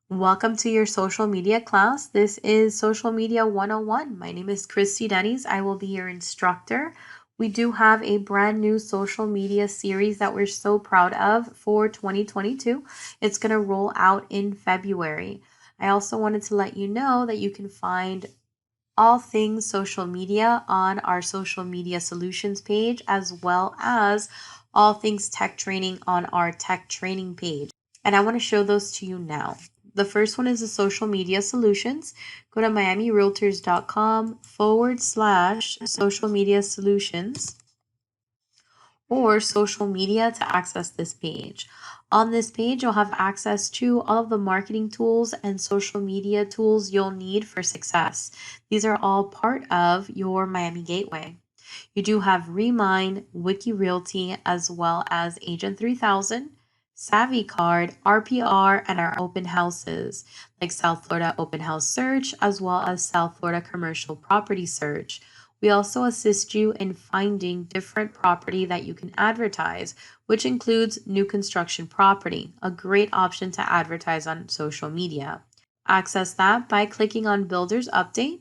Welcome to your social media class. This is Social Media 101. My name is Christy Denny's. I will be your instructor. We do have a brand new social media series that we're so proud of for 2022. It's going to roll out in February. I also wanted to let you know that you can find all things social media on our social media solutions page, as well as all things tech training on our tech training page. And I want to show those to you now. The first one is the social media solutions. Go to miamirealtors.com/social media solutions or social media to access this page. On this page, you'll have access to all of the marketing tools and social media tools you'll need for success. These are all part of your Miami Gateway. You do have Remind, Wiki Realty, as well as Agent 3000, Savvy Card, RPR, and our open houses like South Florida Open House Search, as well as South Florida Commercial Property Search. We also assist you in finding different property that you can advertise, which includes new construction property, a great option to advertise on social media. Access that by clicking on Builder's Update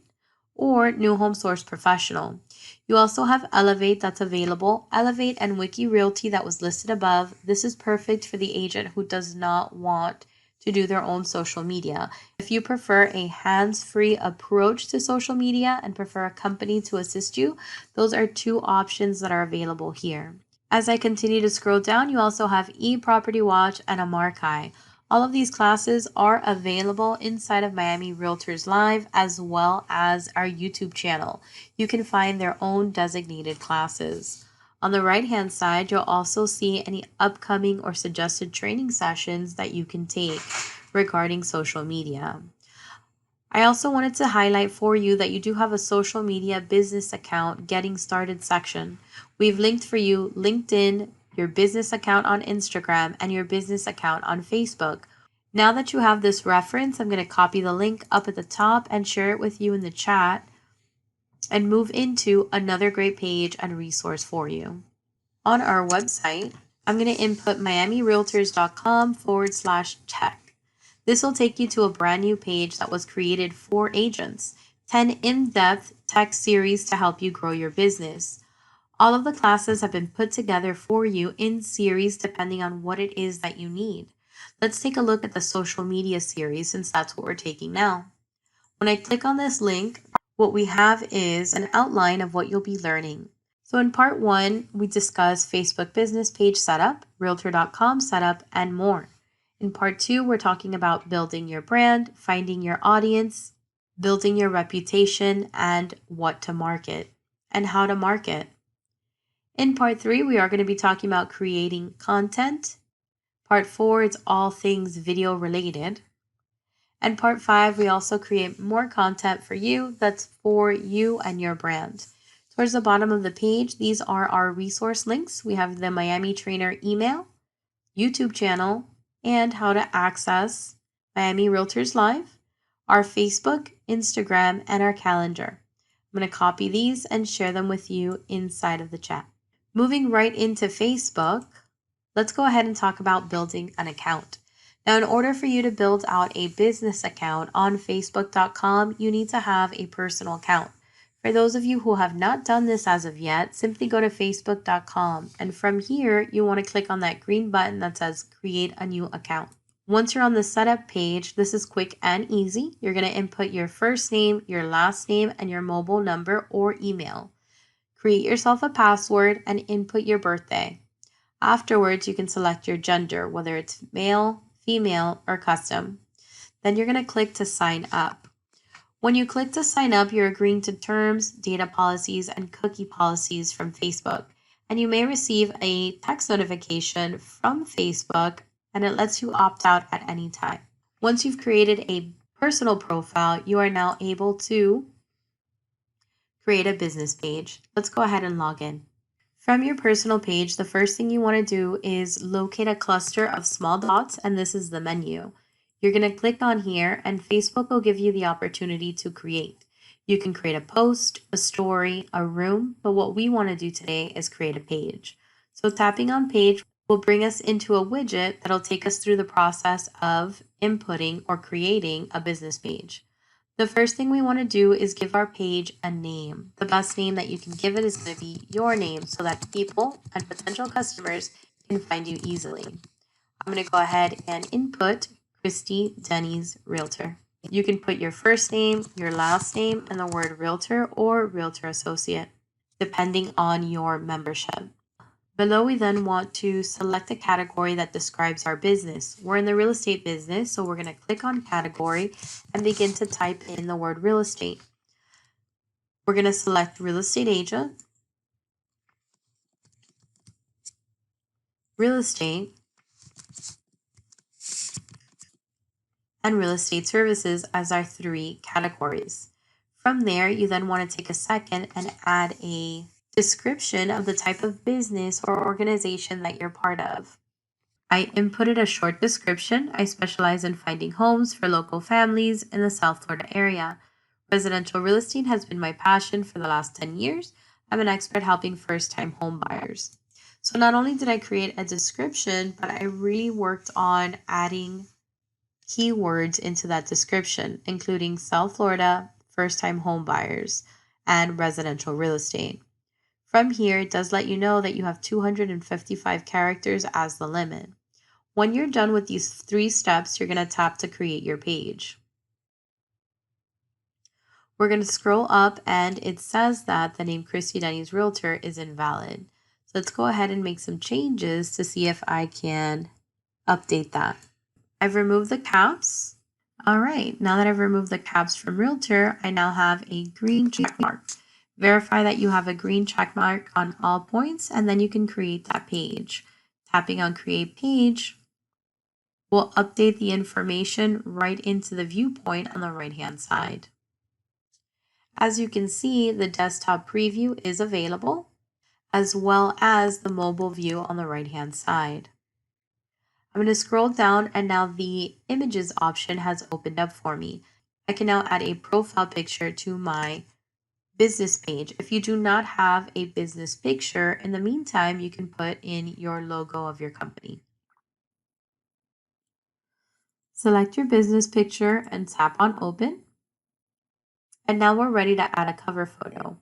or New Home Source Professional. You also have Elevate that's available. Elevate and Wiki Realty that was listed above. This is perfect for the agent who does not want to do their own social media. If you prefer a hands-free approach to social media and prefer a company to assist you, those are two options that are available here. As I continue to scroll down, you also have eProperty Watch and Amarkai. All of these classes are available inside of Miami Realtors Live as well as our YouTube channel. You can find their own designated classes. On the right-hand side, you'll also see any upcoming or suggested training sessions that you can take regarding social media. I also wanted to highlight for you that you do have a social media business account getting started section. We've linked for you LinkedIn, your business account on Instagram, and your business account on Facebook. Now that you have this reference, I'm going to copy the link up at the top and share it with you in the chat and move into another great page and resource for you. On our website, I'm going to input miamirealtors.com/tech. This will take you to a brand new page that was created for agents, 10 in-depth tech series to help you grow your business. All of the classes have been put together for you in series depending on what it is that you need. Let's take a look at the social media series since that's what we're taking now. When I click on this link, what we have is an outline of what you'll be learning. So in part 1, we discuss Facebook business page setup, Realtor.com setup, and more. In part 2, we're talking about building your brand, finding your audience, building your reputation, and what to market, and how to market. In part 3, we are going to be talking about creating content. Part 4, it's all things video related. And part 5, we also create more content for you that's for you and your brand. Towards the bottom of the page, these are our resource links. We have the Miami Trainer email, YouTube channel, and how to access Miami Realtors Live, our Facebook, Instagram, and our calendar. I'm going to copy these and share them with you inside of the chat. Moving right into Facebook, let's go ahead and talk about building an account. Now, in order for you to build out a business account on Facebook.com, you need to have a personal account. For those of you who have not done this as of yet, simply go to Facebook.com, and from here, you want to click on that green button that says Create a New Account. Once you're on the setup page, this is quick and easy. You're going to input your first name, your last name, and your mobile number or email. Create yourself a password and input your birthday. Afterwards, you can select your gender, whether it's male, female, or custom. Then you're going to click to sign up. When you click to sign up, you're agreeing to terms, data policies, and cookie policies from Facebook. And you may receive a text notification from Facebook, and it lets you opt out at any time. Once you've created a personal profile, you are now able to create a business page. Let's go ahead and log in. From your personal page, the first thing you want to do is locate a cluster of small dots, and this is the menu. You're going to click on here, and Facebook will give you the opportunity to create. You can create a post, a story, a room, but what we want to do today is create a page. So tapping on page, will bring us into a widget that'll take us through the process of inputting or creating a business page. The first thing we want to do is give our page a name. The best name that you can give it is going to be your name so that people and potential customers can find you easily. I'm going to go ahead and input Christy Denny's Realtor. You can put your first name, your last name, and the word realtor or realtor associate, depending on your membership. Below, we then want to select a category that describes our business. We're in the real estate business, so we're going to click on category and begin to type in the word real estate. We're going to select real estate agent, real estate, and real estate services as our three categories. From there, you then want to take a second and add a description of the type of business or organization that you're part of. I inputted a short description. I specialize in finding homes for local families in the South Florida area. Residential real estate has been my passion for the last 10 years. I'm an expert helping first-time home buyers. So not only did I create a description, but I really worked on adding keywords into that description, including South Florida, first-time home buyers, and residential real estate. From here, it does let you know that you have 255 characters as the limit. When you're done with these 3 steps, you're going to tap to create your page. We're going to scroll up and it says that the name Christy Denny's Realtor is invalid. So let's go ahead and make some changes to see if I can update that. I've removed the caps. All right, now that I've removed the caps from Realtor, I now have a green check mark. Verify that you have a green check mark on all points, and then you can create that page. Tapping on Create Page will update the information right into the viewpoint on the right-hand side. As you can see, the desktop preview is available, as well as the mobile view on the right-hand side. I'm going to scroll down and now the images option has opened up for me. I can now add a profile picture to my business page. If you do not have a business picture, in the meantime, you can put in your logo of your company. Select your business picture and tap on Open. And now we're ready to add a cover photo.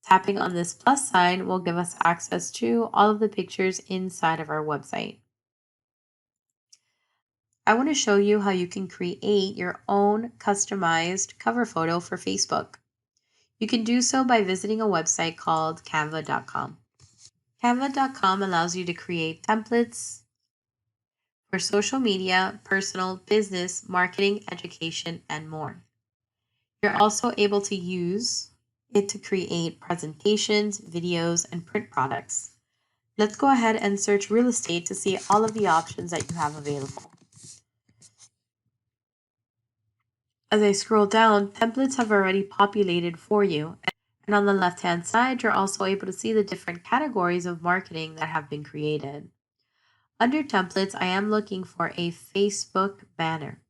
Tapping on this plus sign will give us access to all of the pictures inside of our website. I want to show you how you can create your own customized cover photo for Facebook. You can do so by visiting a website called Canva.com. Canva.com allows you to create templates for social media, personal, business, marketing, education, and more. You're also able to use it to create presentations, videos, and print products. Let's go ahead and search real estate to see all of the options that you have available. As I scroll down, templates have already populated for you. And on the left-hand side, you're also able to see the different categories of marketing that have been created. Under templates, I am looking for a Facebook banner.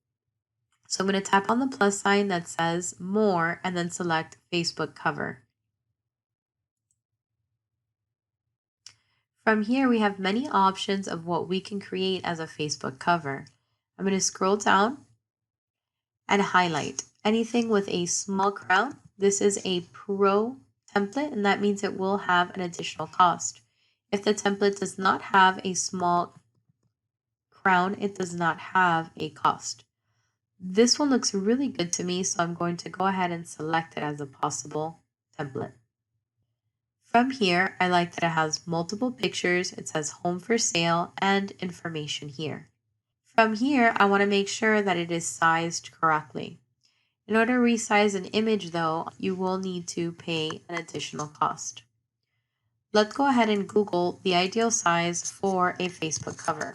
So I'm going to tap on the plus sign that says more and then select Facebook cover. From here, we have many options of what we can create as a Facebook cover. I'm going to scroll down and highlight anything with a small crown. This is a pro template, and that means it will have an additional cost. If the template does not have a small crown, it does not have a cost. This one looks really good to me, so I'm going to go ahead and select it as a possible template. From here, I like that it has multiple pictures, it says home for sale, and information here. From here, I want to make sure that it is sized correctly. In order to resize an image though, you will need to pay an additional cost. Let's go ahead and Google the ideal size for a Facebook cover.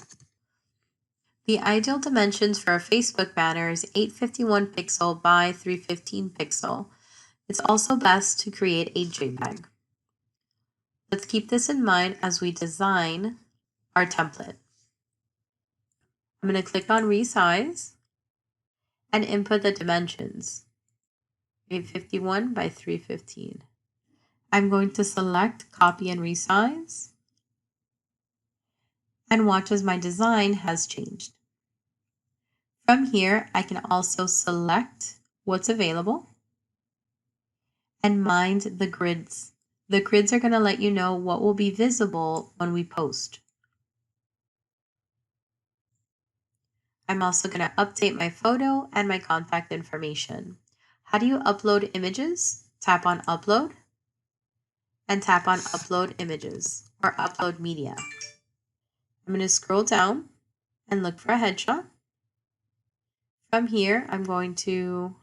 The ideal dimensions for a Facebook banner is 851 pixel by 315 pixel. It's also best to create a JPEG. Let's keep this in mind as we design our template. I'm going to click on Resize and input the dimensions, 851 by 315. I'm going to select Copy and Resize and watch as my design has changed. From here, I can also select what's available and mind the grids. The grids are going to let you know what will be visible when we post. I'm also going to update my photo and my contact information. How do you upload images? Tap on Upload and tap on Upload Images or Upload Media. I'm going to scroll down and look for a headshot. From here, I'm going to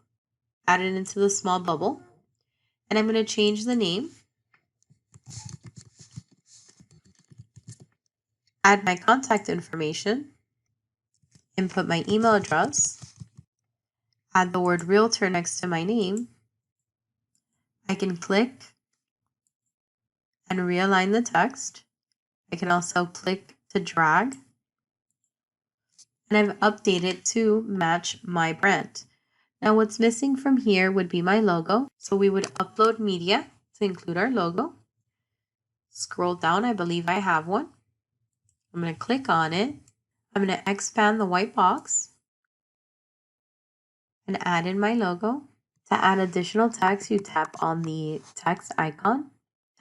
add it into the small bubble and I'm going to change the name, add my contact information, input my email address, add the word realtor next to my name. I can click and realign the text. I can also click to drag, and I've updated to match my brand. Now what's missing from here would be my logo. So we would upload media to include our logo. Scroll down, I believe I have one. I'm going to click on it. I'm going to expand the white box and add in my logo. To add additional text, you tap on the text icon.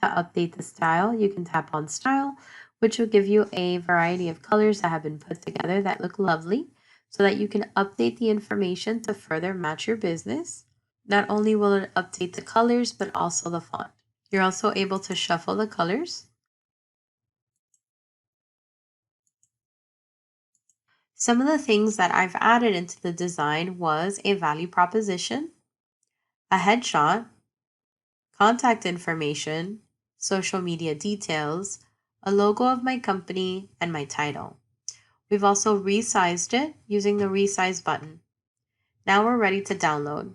To update the style, you can tap on Style, which will give you a variety of colors that have been put together that look lovely so that you can update the information to further match your business. Not only will it update the colors, but also the font. You're also able to shuffle the colors. Some of the things that I've added into the design was a value proposition, a headshot, contact information, social media details, a logo of my company, and my title. We've also resized it using the Resize button. Now we're ready to download.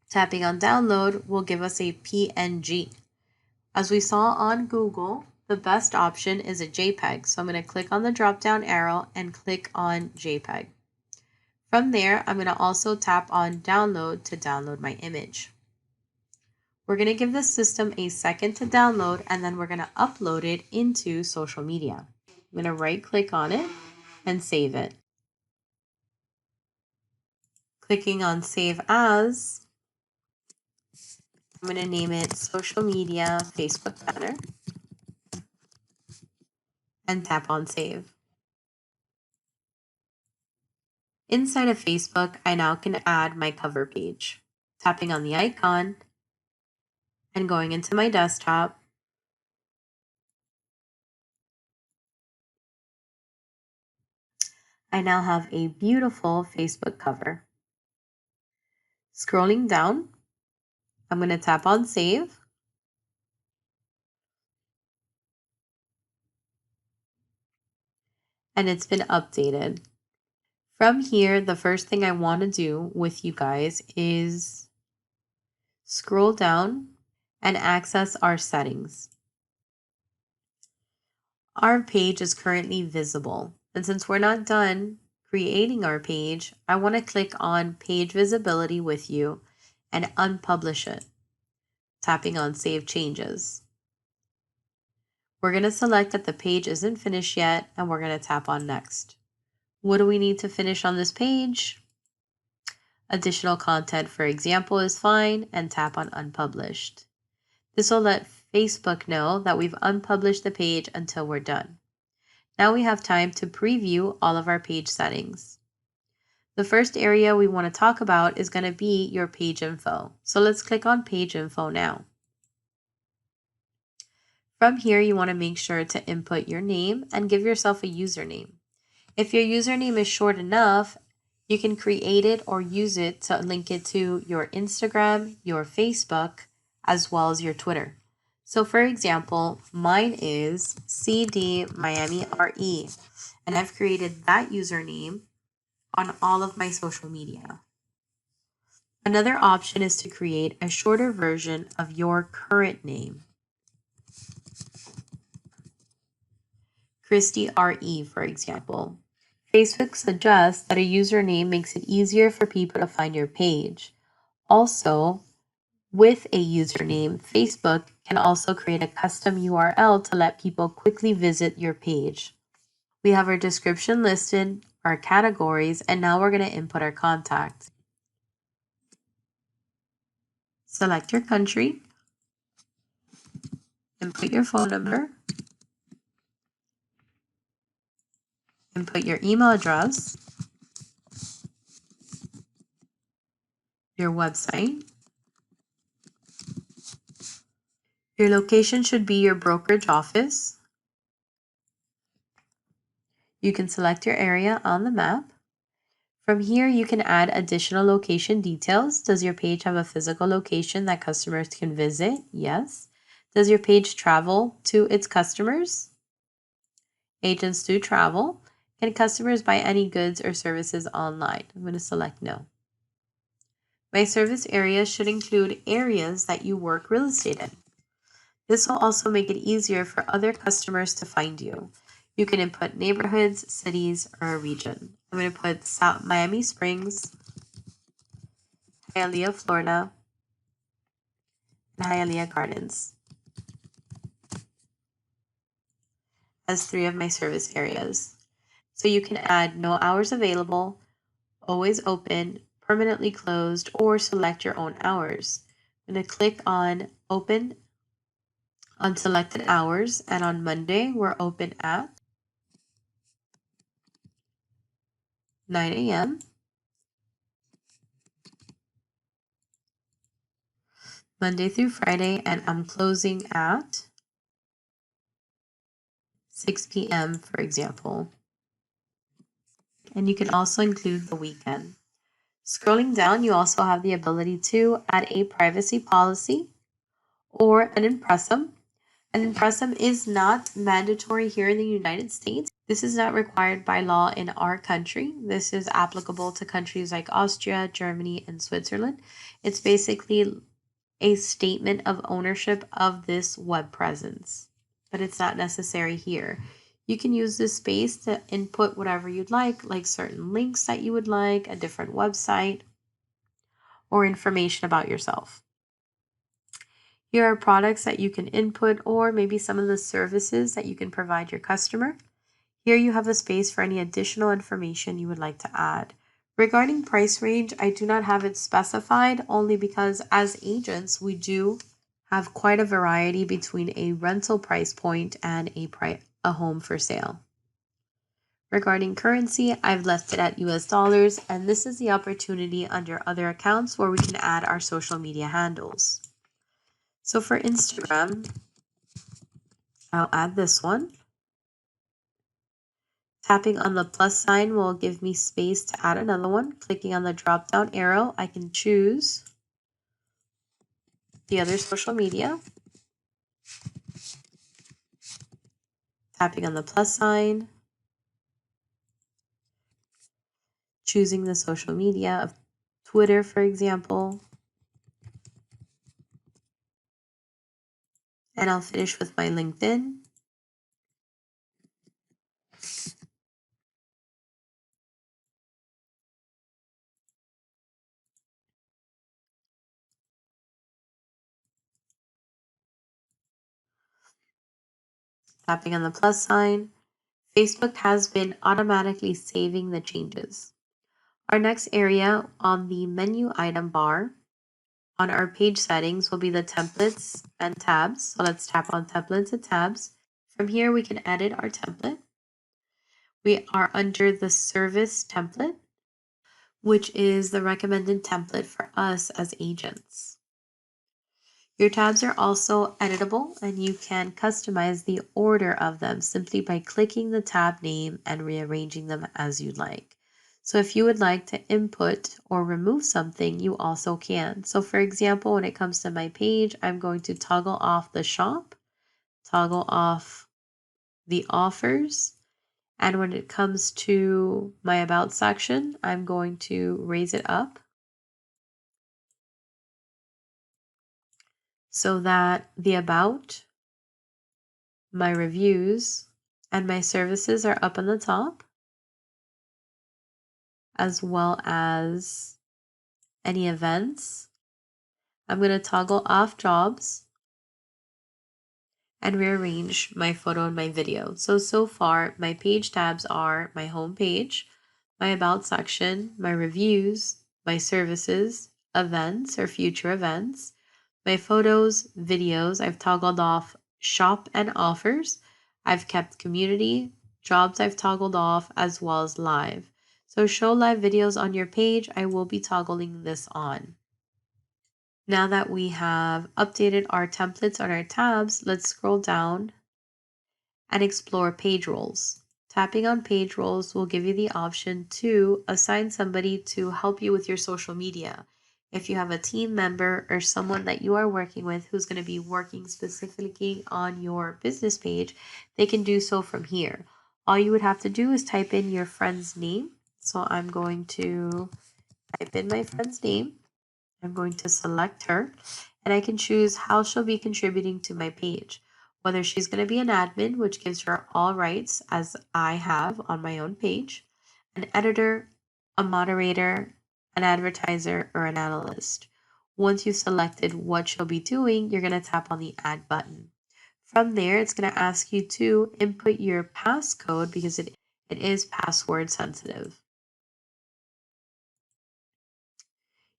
Tapping on download will give us a PNG. As we saw on Google, the best option is a JPEG. So I'm going to click on the drop-down arrow and click on JPEG. From there, I'm going to also tap on download to download my image. We're going to give the system a second to download and then we're going to upload it into social media. I'm going to right click on it and save it. Clicking on Save As, I'm going to name it Social Media Facebook Banner and tap on Save. Inside of Facebook, I now can add my cover page. Tapping on the icon and going into my desktop, I now have a beautiful Facebook cover. Scrolling down, I'm going to tap on Save. And it's been updated. From here, the first thing I want to do with you guys is scroll down and access our settings. Our page is currently visible, and since we're not done creating our page, I want to click on Page Visibility with you and unpublish it, tapping on Save Changes. We're going to select that the page isn't finished yet, and we're going to tap on Next. What do we need to finish on this page? Additional content, for example, is fine, and tap on Unpublished. This will let Facebook know that we've unpublished the page until we're done. Now we have time to preview all of our page settings. The first area we want to talk about is going to be your page info. So let's click on Page Info now. From here, you want to make sure to input your name and give yourself a username. If your username is short enough, you can create it or use it to link it to your Instagram, your Facebook, as well as your Twitter. So for example, mine is CD Miami RE, and I've created that username on all of my social media. Another option is to create a shorter version of your current name. Christy RE, for example. Facebook suggests that a username makes it easier for people to find your page. Also, with a username, Facebook can also create a custom URL to let people quickly visit your page. We have our description listed, our categories, and now we're going to input our contact. Select your country, input your phone number, input your email address, your website. Your location should be your brokerage office. You can select your area on the map. From here, you can add additional location details. Does your page have a physical location that customers can visit? Yes. Does your page travel to its customers? Agents do travel. Can customers buy any goods or services online? I'm going to select no. My service area should include areas that you work real estate in. This will also make it easier for other customers to find you. You can input neighborhoods, cities, or a region. I'm going to put South Miami Springs, Hialeah, Florida, and Hialeah Gardens as 3 of my service areas. So you can add no hours available, always open, permanently closed, or select your own hours. I'm going to click on open on selected hours, and on Monday we're open at 9 a.m. Monday through Friday, and I'm closing at 6 p.m. for example. And you can also include the weekend. Scrolling down, you also have the ability to add a privacy policy or an impressum. An impressum is not mandatory here in the United States. This is not required by law in our country. This is applicable to countries like Austria, Germany, and Switzerland. It's basically a statement of ownership of this web presence, but it's not necessary here. You can use this space to input whatever you'd like certain links that you would like, a different website, or information about yourself. Here are products that you can input, or maybe some of the services that you can provide your customer. Here you have a space for any additional information you would like to add. Regarding price range, I do not have it specified only because as agents, we do have quite a variety between a rental price point and a home for sale. Regarding currency, I've left it at US dollars, and this is the opportunity under other accounts where we can add our social media handles. So for Instagram, I'll add this one. Tapping on the plus sign will give me space to add another one. Clicking on the drop down arrow, I can choose the other social media. Tapping on the plus sign, choosing the social media of Twitter, for example. And I'll finish with my LinkedIn. Tapping on the plus sign. Facebook has been automatically saving the changes. Our next area on the menu item bar on our page settings will be the templates and tabs. So let's tap on templates and tabs. From here, we can edit our template. We are under the service template, which is the recommended template for us as agents. Your tabs are also editable, and you can customize the order of them simply by clicking the tab name and rearranging them as you'd like. So if you would like to input or remove something, you also can. So for example, when it comes to my page, I'm going to toggle off the shop, toggle off the offers, and when it comes to my about section, I'm going to raise it up so that the about, my reviews, and my services are up on the top, as well as any events. I'm going to toggle off jobs, and rearrange my photo and my video. So far, my page tabs are my home page, my about section, my reviews, my services, events or future events, my photos, videos. I've toggled off shop and offers. I've kept community, jobs I've toggled off, as well as live. So show live videos on your page. I will be toggling this on. Now that we have updated our templates on our tabs, let's scroll down and explore page roles. Tapping on page roles will give you the option to assign somebody to help you with your social media. If you have a team member or someone that you are working with who's going to be working specifically on your business page, they can do so from here. All you would have to do is type in your friend's name. So I'm going to type in my friend's name. I'm going to select her, and I can choose how she'll be contributing to my page. Whether she's going to be an admin, which gives her all rights as I have on my own page, an editor, a moderator, an advertiser, or an analyst. Once you've selected what she'll be doing, you're going to tap on the add button. From there, it's going to ask you to input your passcode because it is password sensitive.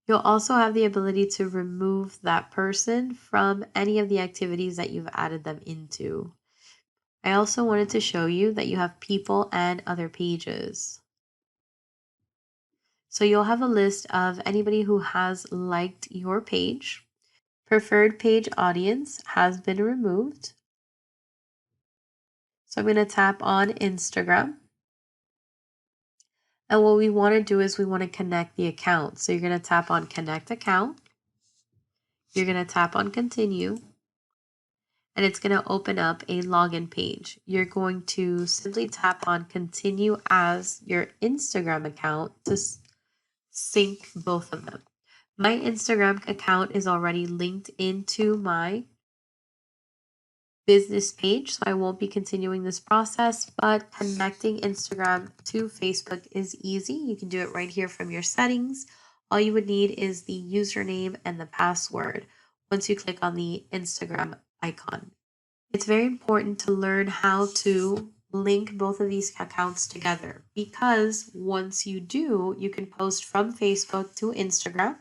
You'll also have the ability to remove that person from any of the activities that you've added them into. I also wanted to show you that you have people and other pages. So you'll have a list of anybody who has liked your page. Preferred page audience has been removed. So I'm going to tap on Instagram. And what we want to do is we want to connect the account. So you're going to tap on Connect Account. You're going to tap on Continue. And it's going to open up a login page. You're going to simply tap on Continue as your Instagram account to sync both of them. My Instagram account is already linked into my business page, so I won't be continuing this process, but connecting Instagram to Facebook is easy. You can do it right here from your settings. All you would need is the username and the password once you click on the Instagram icon. It's very important to learn how to link both of these accounts together because once you do, you can post from Facebook to Instagram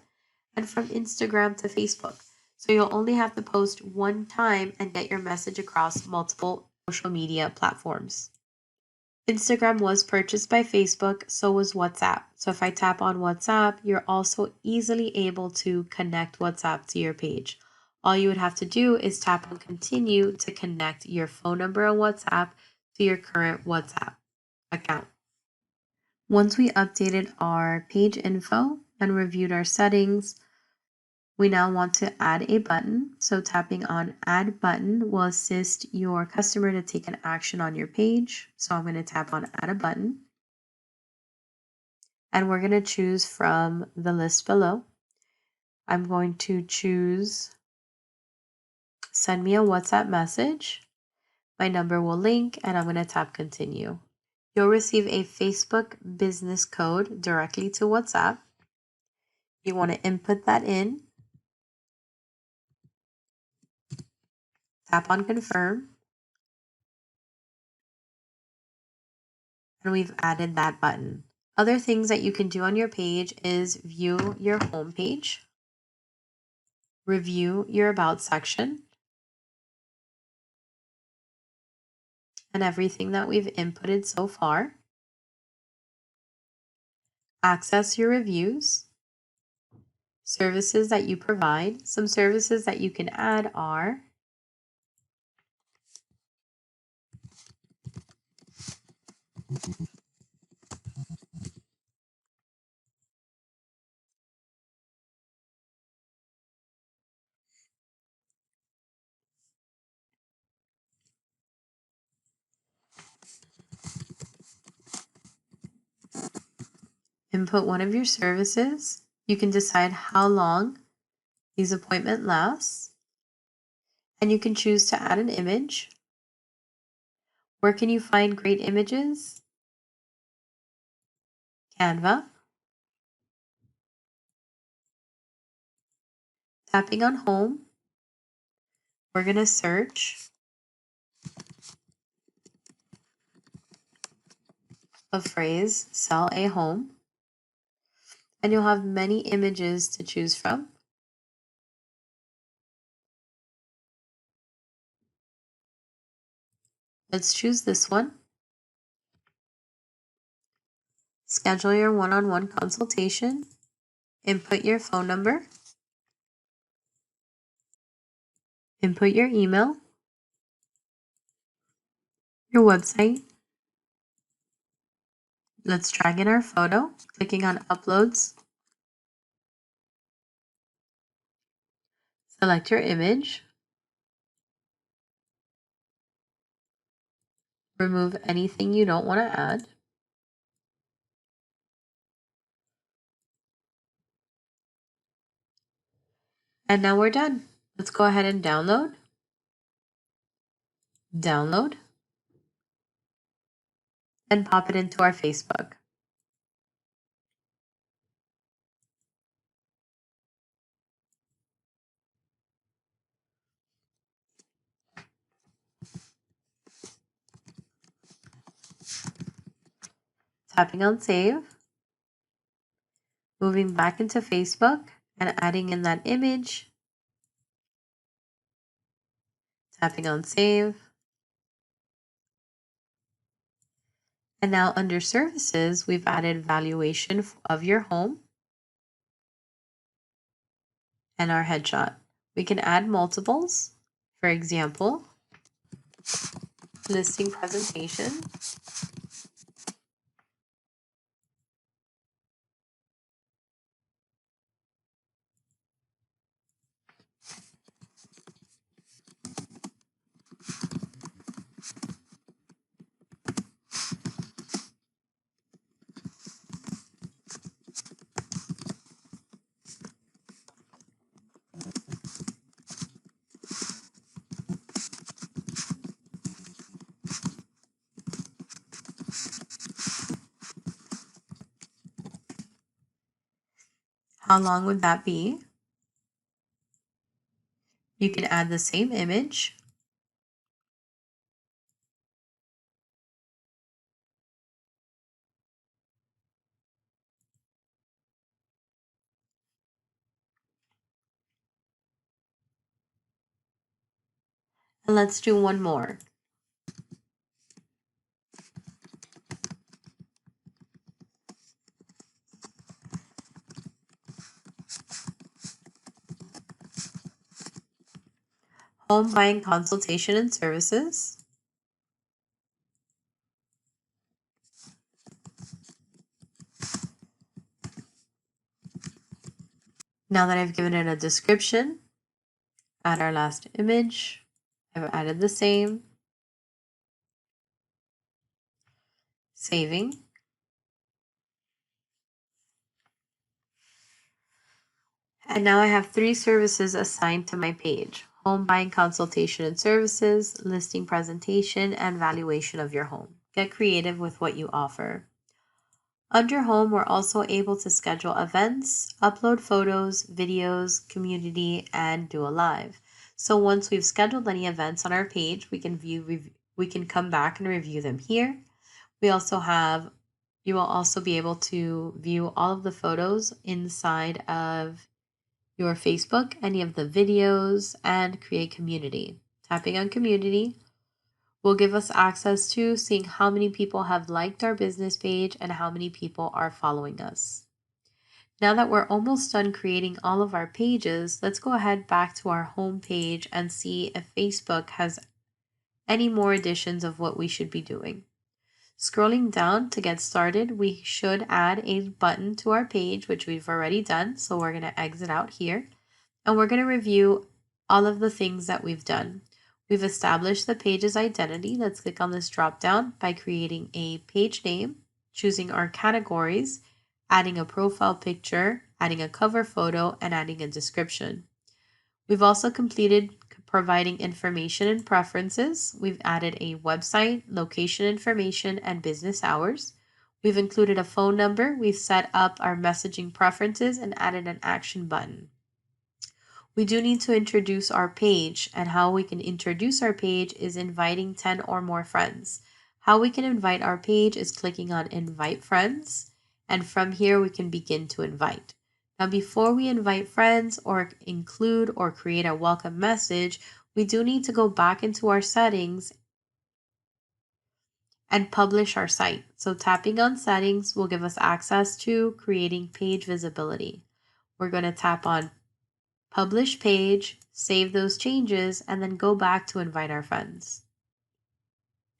and from Instagram to Facebook. So you'll only have to post one time and get your message across multiple social media platforms. Instagram was purchased by Facebook, so was WhatsApp. So if I tap on WhatsApp, you're also easily able to connect WhatsApp to your page. All you would have to do is tap on Continue to connect your phone number on WhatsApp to your current WhatsApp account. Once we updated our page info and reviewed our settings, we now want to add a button. So tapping on Add Button will assist your customer to take an action on your page. So I'm going to tap on Add a Button. And we're going to choose from the list below. I'm going to choose Send me a WhatsApp message. My number will link and I'm going to tap Continue. You'll receive a Facebook business code directly to WhatsApp. You want to input that in. Tap on Confirm. And we've added that button. Other things that you can do on your page is view your home page, review your About section, and everything that we've inputted so far. Access your reviews, services that you provide. Some services that you can add are input one of your services. You can decide how long these appointment lasts, and you can choose to add an image. Where can you find great images? Canva. Tapping on home, we're going to search a phrase, sell a home, and you'll have many images to choose from. Let's choose this one. Schedule your one-on-one consultation. Input your phone number. Input your email, your website. Let's drag in our photo, clicking on Uploads. Select your image. Remove anything you don't want to add. And now we're done. Let's go ahead and download. Download. And pop it into our Facebook. Tapping on Save. Moving back into Facebook and adding in that image. Tapping on Save. And now under Services, we've added valuation of your home and our headshot. We can add multiples. For example, listing presentation. How long would that be? You can add the same image. And let's do one more. Home buying consultation and services. Now that I've given it a description, add our last image. I've added the same. Saving. And now I have 3 services assigned to my page: home buying consultation and services, listing presentation, and valuation of your home. Get creative with what you offer. Under home, we're also able to schedule events, upload photos, videos, community, and do a live. So once we've scheduled any events on our page, we can come back and review them here. You will also be able to view all of the photos inside of your Facebook, any of the videos, and create community. Tapping on community will give us access to seeing how many people have liked our business page and how many people are following us. Now that we're almost done creating all of our pages, let's go ahead back to our home page and see if Facebook has any more additions of what we should be doing. Scrolling down to get started, we should add a button to our page, which we've already done. So we're going to exit out here and we're going to review all of the things that we've done. We've established the page's identity. Let's click on this drop down by creating a page name, choosing our categories, adding a profile picture, adding a cover photo, and adding a description. We've also completed providing information and preferences. We've added a website, location information, and business hours. We've included a phone number. We've set up our messaging preferences and added an action button. We do need to introduce our page, and how we can introduce our page is inviting 10 or more friends. How we can invite our page is clicking on Invite Friends, and from here we can begin to invite. Now, before we invite friends or include or create a welcome message, we do need to go back into our settings and publish our site. So tapping on settings will give us access to creating page visibility. We're going to tap on publish page, save those changes, and then go back to invite our friends.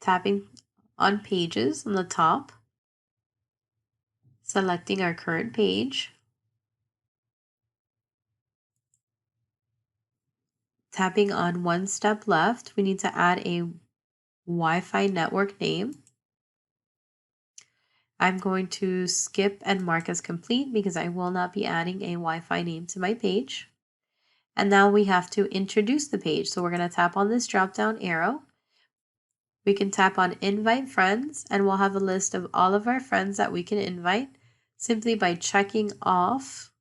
Tapping on pages on the top, selecting our current page, tapping on one step left, we need to add a Wi-Fi network name. I'm going to skip and mark as complete because I will not be adding a Wi-Fi name to my page. And now we have to introduce the page. So we're going to tap on this drop-down arrow. We can tap on invite friends and we'll have a list of all of our friends that we can invite simply by checking off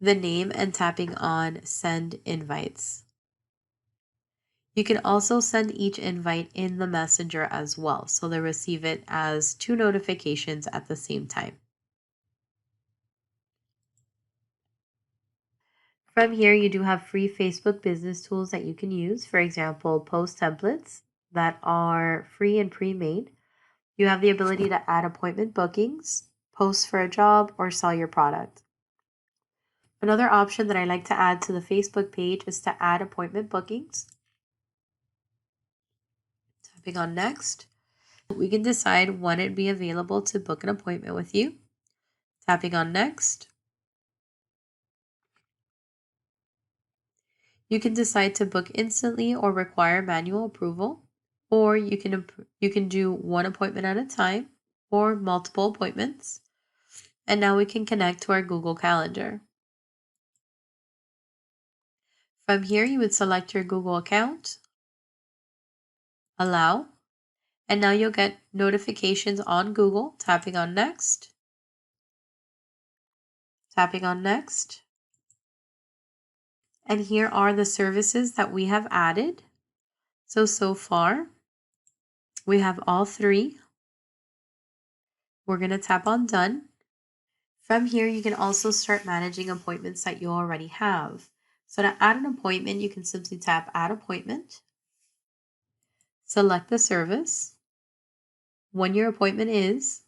the name and tapping on send invites. You can also send each invite in the messenger as well, so they receive it as 2 notifications at the same time. From here, you do have free Facebook business tools that you can use. For example, post templates that are free and pre-made. You have the ability to add appointment bookings, post for a job, or sell your product. Another option that I like to add to the Facebook page is to add appointment bookings. Tapping on next, we can decide when it'd be available to book an appointment with you. Tapping on next, you can decide to book instantly or require manual approval, or you can do one appointment at a time or multiple appointments. And now we can connect to our Google Calendar. From here, you would select your Google account, allow, and now you'll get notifications on Google. Tapping on next, tapping on next. And here are the services that we have added. So far, we have all 3. We're going to tap on done. From here, you can also start managing appointments that you already have. So to add an appointment, you can simply tap add appointment, select the service, when your appointment is,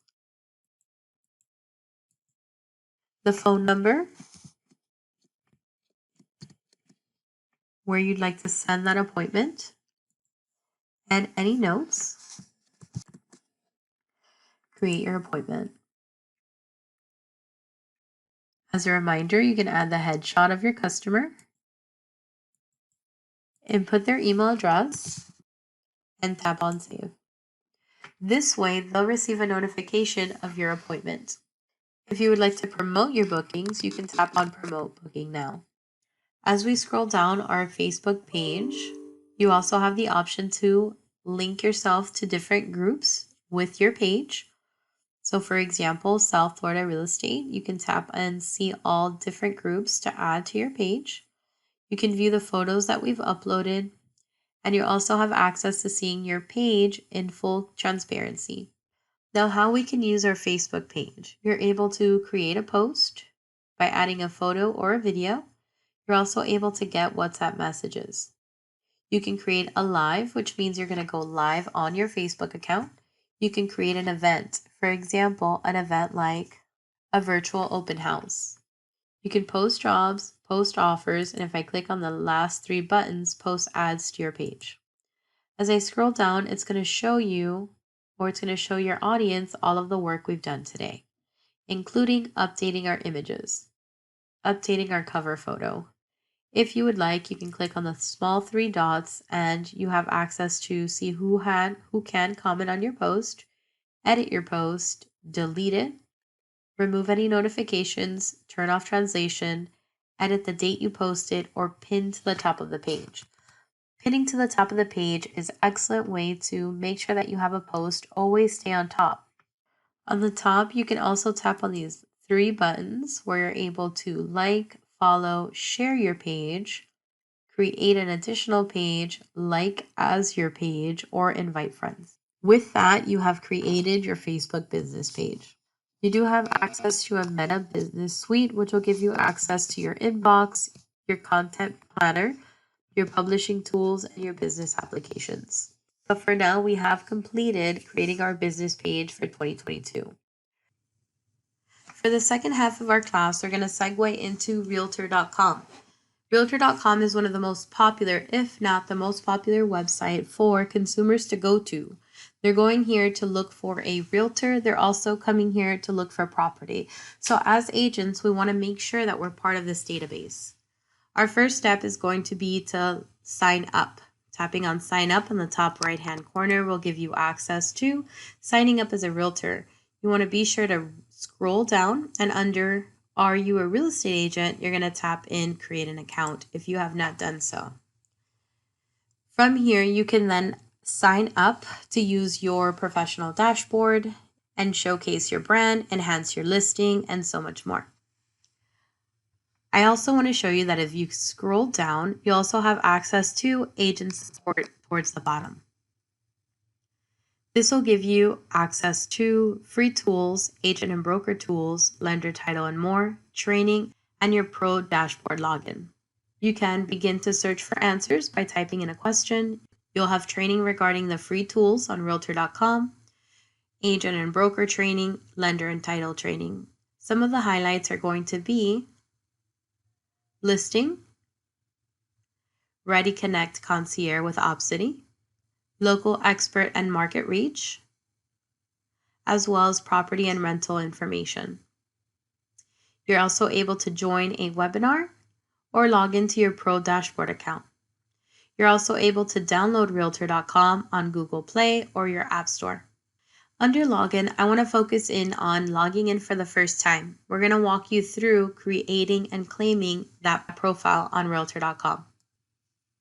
the phone number, where you'd like to send that appointment, and any notes. Create your appointment. As a reminder, you can add the headshot of your customer, input their email address, and tap on save. This way, they'll receive a notification of your appointment. If you would like to promote your bookings, you can tap on promote booking now. As we scroll down our Facebook page, you also have the option to link yourself to different groups with your page. So for example, South Florida Real Estate, you can tap and see all different groups to add to your page. You can view the photos that we've uploaded, and you also have access to seeing your page in full transparency. Now, how we can use our Facebook page. You're able to create a post by adding a photo or a video. You're also able to get WhatsApp messages. You can create a live, which means you're going to go live on your Facebook account. You can create an event. For example, an event like a virtual open house. You can post jobs, post offers, and if I click on the last 3 buttons, post ads to your page. As I scroll down, it's going to show you, or it's going to show your audience all of the work we've done today, including updating our images, updating our cover photo. If you would like, you can click on the small 3 dots and you have access to see who can comment on your post, edit your post, delete it, remove any notifications, turn off translation, edit the date you posted, or pin to the top of the page. Pinning to the top of the page is an excellent way to make sure that you have a post always stay on top. On the top, you can also tap on these 3 buttons where you're able to like, follow, share your page, create an additional page, like as your page, or invite friends. With that, you have created your Facebook business page. You do have access to a Meta Business Suite, which will give you access to your inbox, your content planner, your publishing tools, and your business applications. So for now, we have completed creating our business page for 2022. For the second half of our class, we're going to segue into Realtor.com. Realtor.com is one of the most popular, if not the most popular website for consumers to go to. They're going here to look for a realtor. They're also coming here to look for property. So as agents, we want to make sure that we're part of this database. Our first step is going to be to sign up. Tapping on sign up in the top right hand corner will give you access to signing up as a realtor. You want to be sure to scroll down, and under Are you a real estate agent? You're going to tap in create an account if you have not done so. From here, you can then sign up to use your professional dashboard and showcase your brand, enhance your listing, and so much more. I also want to show you that if you scroll down, you also have access to agent support towards the bottom. This will give you access to free tools, agent and broker tools, lender title and more, training, and your pro dashboard login. You can begin to search for answers by typing in a question. You'll have training regarding the free tools on Realtor.com, agent and broker training, lender and title training. Some of the highlights are going to be listing, Ready Connect Concierge with Opcity, local expert and market reach, as well as property and rental information. You're also able to join a webinar or log into your pro dashboard account. You're also able to download Realtor.com on Google Play or your App Store. Under login, I want to focus in on logging in for the first time. We're going to walk you through creating and claiming that profile on Realtor.com.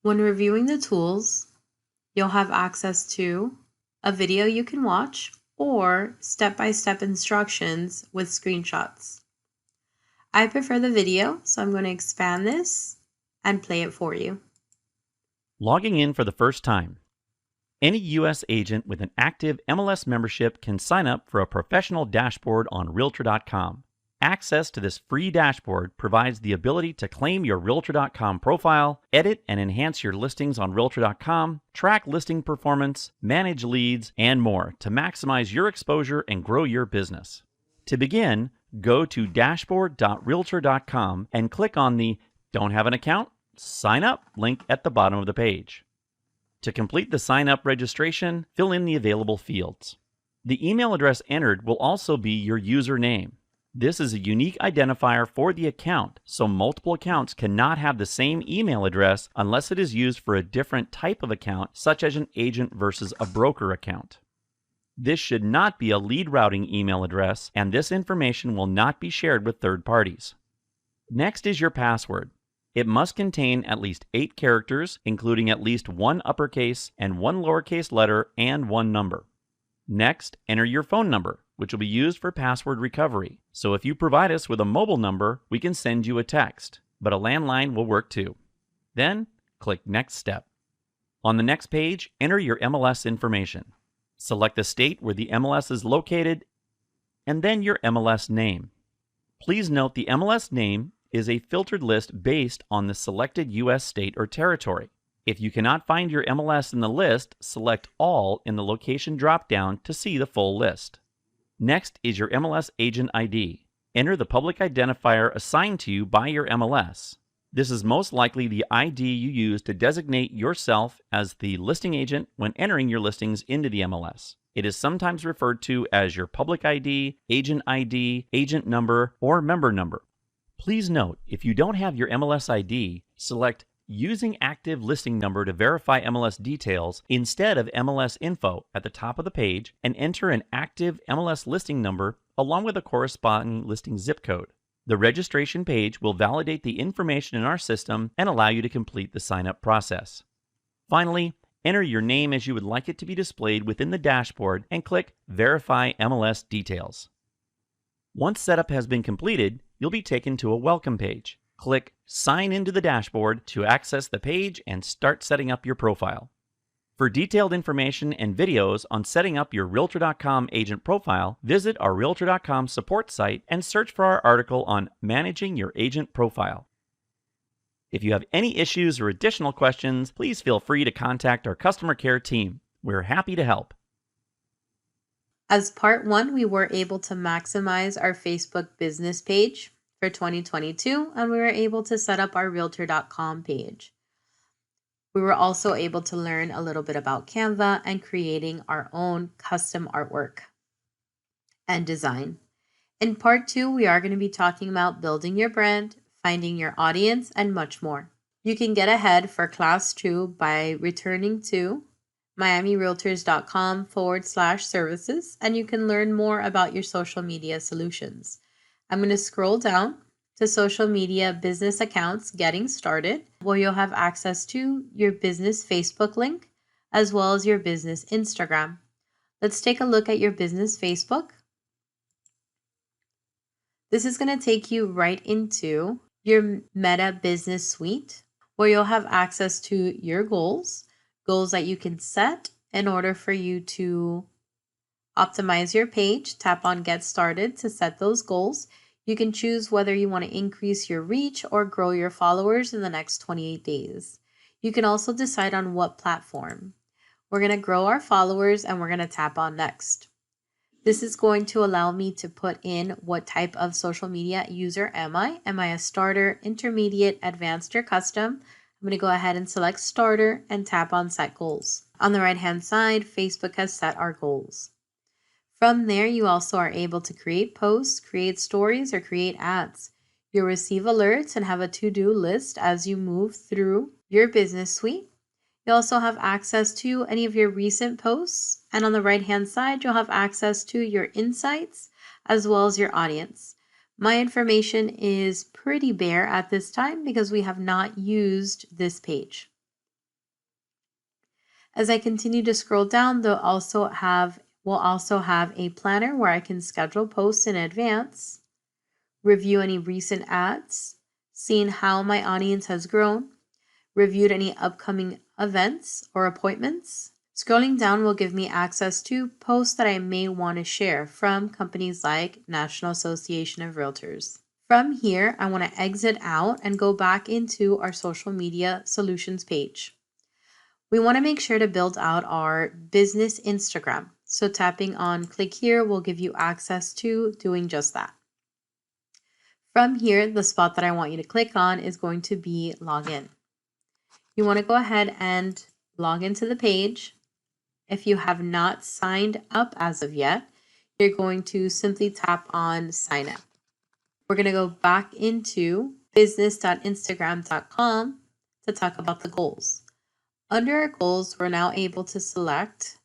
When reviewing the tools, you'll have access to a video you can watch or step-by-step instructions with screenshots. I prefer the video, so I'm going to expand this and play it for you. Logging in for the first time. Any U.S. agent with an active MLS membership can sign up for a professional dashboard on Realtor.com. Access to this free dashboard provides the ability to claim your Realtor.com profile, edit and enhance your listings on Realtor.com, track listing performance, manage leads, and more to maximize your exposure and grow your business. To begin, go to dashboard.realtor.com and click on the Don't Have an Account? Sign Up link at the bottom of the page. To complete the sign-up registration, fill in the available fields. The email address entered will also be your username. This is a unique identifier for the account, so multiple accounts cannot have the same email address unless it is used for a different type of account, such as an agent versus a broker account. This should not be a lead routing email address, and this information will not be shared with third parties. Next is your password. It must contain at least 8 characters, including at least 1 uppercase and 1 lowercase letter and 1 number. Next, enter your phone number, which will be used for password recovery. So if you provide us with a mobile number, we can send you a text, but a landline will work too. Then, click Next Step. On the next page, enter your MLS information. Select the state where the MLS is located, and then your MLS name. Please note the MLS name is a filtered list based on the selected U.S. state or territory. If you cannot find your MLS in the list, select All in the location drop-down to see the full list. Next is your MLS agent ID. Enter the public identifier assigned to you by your MLS. This is most likely the ID you use to designate yourself as the listing agent when entering your listings into the MLS. It is sometimes referred to as your public ID, agent number, or member number. Please note, if you don't have your MLS ID, select Using Active Listing Number to verify MLS details instead of MLS info at the top of the page and enter an active MLS listing number along with a corresponding listing zip code. The registration page will validate the information in our system and allow you to complete the sign-up process. Finally, enter your name as you would like it to be displayed within the dashboard and click Verify MLS Details. Once setup has been completed, you'll be taken to a welcome page. Click Sign into the dashboard to access the page and start setting up your profile. For detailed information and videos on setting up your Realtor.com agent profile, visit our Realtor.com support site and search for our article on managing your agent profile. If you have any issues or additional questions, please feel free to contact our customer care team. We're happy to help. As part 1, we were able to maximize our Facebook business page for 2022, and we were able to set up our Realtor.com page. We were also able to learn a little bit about Canva and creating our own custom artwork and design. In part 2, we are going to be talking about building your brand, finding your audience, and much more. You can get ahead for class 2 by returning to miamirealtors.com/services, and you can learn more about your social media solutions. I'm going to scroll down to social media business accounts getting started, where you'll have access to your business Facebook link as well as your business Instagram. Let's take a look at your business Facebook. This is going to take you right into your Meta Business Suite, where you'll have access to your goals that you can set in order for you to optimize your page. Tap on Get Started to set those goals. You can choose whether you want to increase your reach or grow your followers in the next 28 days. You can also decide on what platform. We're going to grow our followers and we're going to tap on Next. This is going to allow me to put in what type of social media user am I? Am I a starter, intermediate, advanced, or custom? I'm going to go ahead and select Starter and tap on Set Goals. On the right-hand side, Facebook has set our goals. From there, you also are able to create posts, create stories, or create ads. You'll receive alerts and have a to-do list as you move through your business suite. You also have access to any of your recent posts, and on the right-hand side, you'll have access to your insights as well as your audience. My information is pretty bare at this time because we have not used this page. As I continue to scroll down, we'll also have a planner where I can schedule posts in advance, review any recent ads, seeing how my audience has grown, reviewed any upcoming events or appointments. Scrolling down will give me access to posts that I may want to share from companies like National Association of Realtors. From here, I want to exit out and go back into our social media solutions page. We want to make sure to build out our business Instagram. So tapping on click here will give you access to doing just that. From here, the spot that I want you to click on is going to be login. You want to go ahead and log into the page. If you have not signed up as of yet, you're going to simply tap on sign up. We're going to go back into business.instagram.com to talk about the goals. Under our goals, we're now able to select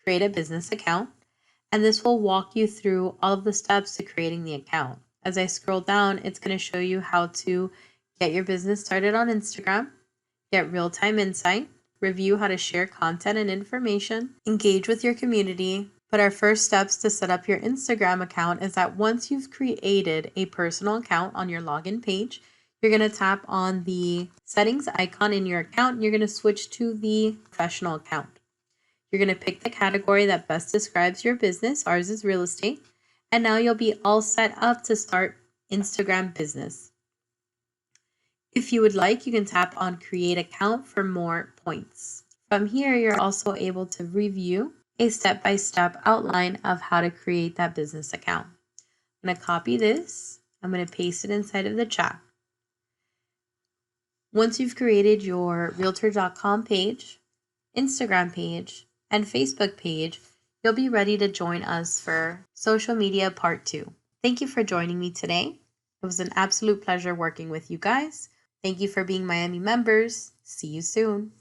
create a business account, and this will walk you through all of the steps to creating the account. As I scroll down, it's going to show you how to get your business started on Instagram, get real-time insight, review how to share content and information, engage with your community. But our first steps to set up your Instagram account is that once you've created a personal account on your login page, you're going to tap on the settings icon in your account and you're going to switch to the professional account. You're going to pick the category that best describes your business. Ours is real estate. And now you'll be all set up to start Instagram business. If you would like, you can tap on create account for more points. From here, you're also able to review a step-by-step outline of how to create that business account. I'm going to copy this. I'm going to paste it inside of the chat. Once you've created your Realtor.com page, Instagram page, and Facebook page, you'll be ready to join us for social media part 2. Thank you for joining me today. It was an absolute pleasure working with you guys. Thank you for being Miami members. See you soon.